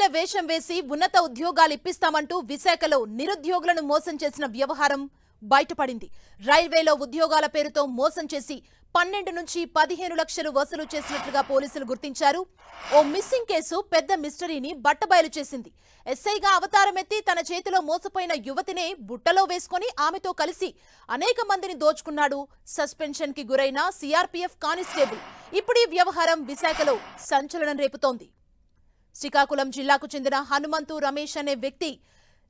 మహిళ వేషం వేసి ఉన్నత ఉద్యోగాలు ఇప్పిస్తామంటూ విశాఖలో నిరుద్యోగులను మోసం చేసిన వ్యవహారం బయటపడింది. రైల్వేలో ఉద్యోగాల పేరుతో మోసం చేసి 12 నుంచి 15 లక్షలు వసూలు చేసినట్లుగా పోలీసులు గుర్తించారు. ఓ మిస్సింగ్ కేసు పెద్ద మిస్టరీని బట్టబయలు చేసింది. ఎస్ఐగా అవతారమెత్తి తన చేతిలో మోసపోయిన యువతినే బుట్టలో వేసుకుని ఆమెతో కలిసి అనేక మందిని దోచుకున్నాడు సస్పెన్షన్ కి గురైన సిఆర్పీఎఫ్ కానిస్టేబుల్. ఇప్పుడు ఈ వ్యవహారం విశాఖలో సంచలనం రేపుతోంది. శ్రీకాకుళం జిల్లాకు చెందిన హనుమంతు రమేష్ అనే వ్యక్తి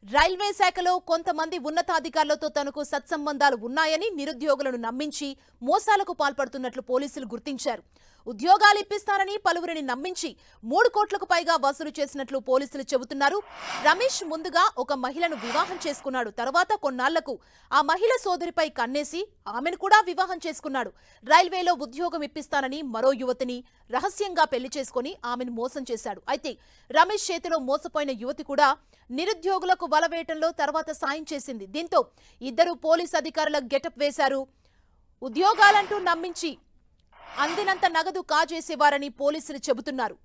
రైల్వే శాఖలో కొంతమంది ఉన్నతాధికారులతో తనకు సత్సంబంధాలు ఉన్నాయని నిరుద్యోగులను నమ్మించి మోసాలకు పాల్పడుతున్నట్లు పోలీసులు గుర్తించారు. ఉద్యోగాలు ఇప్పిస్తారని పలువురిని నమ్మించి 3 కోట్లకు పైగా వసూలు చేసినట్లు పోలీసులు చెబుతున్నారు. రమేష్ ముందుగా ఒక మహిళను వివాహం చేసుకున్నాడు. తర్వాత కొన్నాళ్లకు ఆ మహిళ సోదరిపై కన్నేసి ఆమెను కూడా వివాహం చేసుకున్నాడు. రైల్వేలో ఉద్యోగం ఇప్పిస్తానని మరో యువతిని రహస్యంగా పెళ్లి చేసుకుని ఆమెను మోసం చేశాడు. అయితే రమేష్ చేతిలో మోసపోయిన యువతి కూడా నిరుద్యోగులకు వలవేయటంలో తర్వాత సాయం చేసింది. దీంతో ఇద్దరు పోలీస్ అధికారుల గెటప్ వేశారు. ఉద్యోగాలంటూ నమ్మించి అందినంత నగదు కాజేసేవారని పోలీసులు చెబుతున్నారు.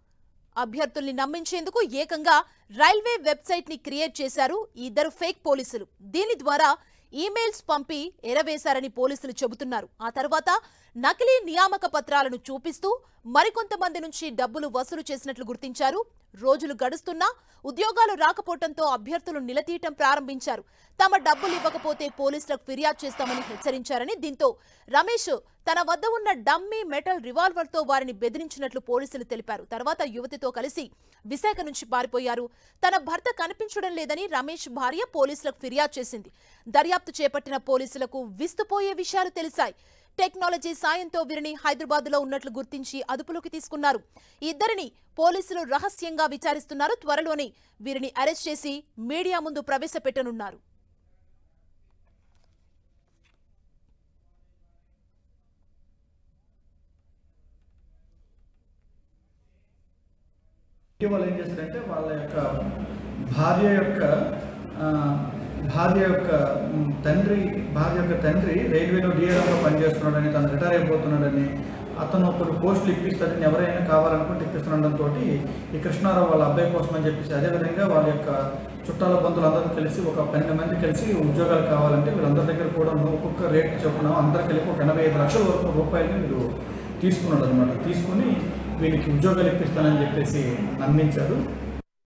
అభ్యర్థుల్ని నమ్మించేందుకు ఏకంగా రైల్వే వెబ్సైట్ ని క్రియేట్ చేశారు ఈ ఇద్దరు ఫేక్ పోలీసులు. దీని ద్వారా ఈమెయిల్స్ పంపి ఎరవేశారని పోలీసులు చెబుతున్నారు. ఆ తర్వాత నకిలీ నియామక పత్రాలను చూపిస్తూ మరికొంతమంది నుంచి డబ్బులు వసూలు చేసినట్లు గుర్తించారు. రోజులు గడుస్తున్నా ఉద్యోగాలు రాకపోవడంతో అభ్యర్థులు నిలదీయటం ప్రారంభించారు. తమ డబ్బులు ఇవ్వకపోతే పోలీసులకు ఫిర్యాదు చేస్తామని హెచ్చరించారని, దీంతో రమేష్ తన వద్ద ఉన్న డమ్మీ మెటల్ రివాల్వర్ తో వారిని బెదిరించినట్లు పోలీసులు తెలిపారు. తర్వాత యువతితో కలిసి విశాఖ నుంచి పారిపోయారు. తన భర్త కనిపించడం లేదని రమేష్ భార్య పోలీసులకు ఫిర్యాదు చేసింది. దర్యాప్తు చేపట్టిన పోలీసులకు విస్తుపోయే విషయాలు తెలిసాయి. టెక్నాలజీ సాయంతో వీరిని హైదరాబాద్లో ఉన్నట్లు గుర్తించి అదుపులోకి తీసుకున్నారు. ఇద్దరిని పోలీసులు రహస్యంగా విచారిస్తున్నారు. త్వరలోనే వీరిని అరెస్ట్ చేసి మీడియా ముందు ప్రవేశపెట్టనున్నారు. వాళ్ళు ఏం చేస్తారంటే వాళ్ళ యొక్క భార్య యొక్క తండ్రి రైల్వేలో డిఆర్ఎంలో పనిచేస్తున్నాడని, తను రిటైర్ అయిపోతున్నాడని, అతను కొన్ని పోస్టులు ఇప్పిస్తాడని ఎవరైనా కావాలనుకుంటే ఇప్పిస్తుండడంతో ఈ కృష్ణారావు వాళ్ళ అబ్బాయి కోసం అని చెప్పేసి, అదేవిధంగా వాళ్ళ యొక్క చుట్టాల బంధువులందరూ కలిసి ఒక 12 మంది కలిసి ఉద్యోగాలు కావాలంటే వీళ్ళందరి దగ్గర కూడా ఒక్కొక్క రేట్ చొప్పున అందరు కలిపి ఒక 85 లక్షల వరకు రూపాయలని వీళ్ళు తీసుకున్నాడు అనమాట. తీసుకుని వీళ్ళకి ఉద్యోగాలు ఇప్పిస్తానని చెప్పేసి నమ్మించారు.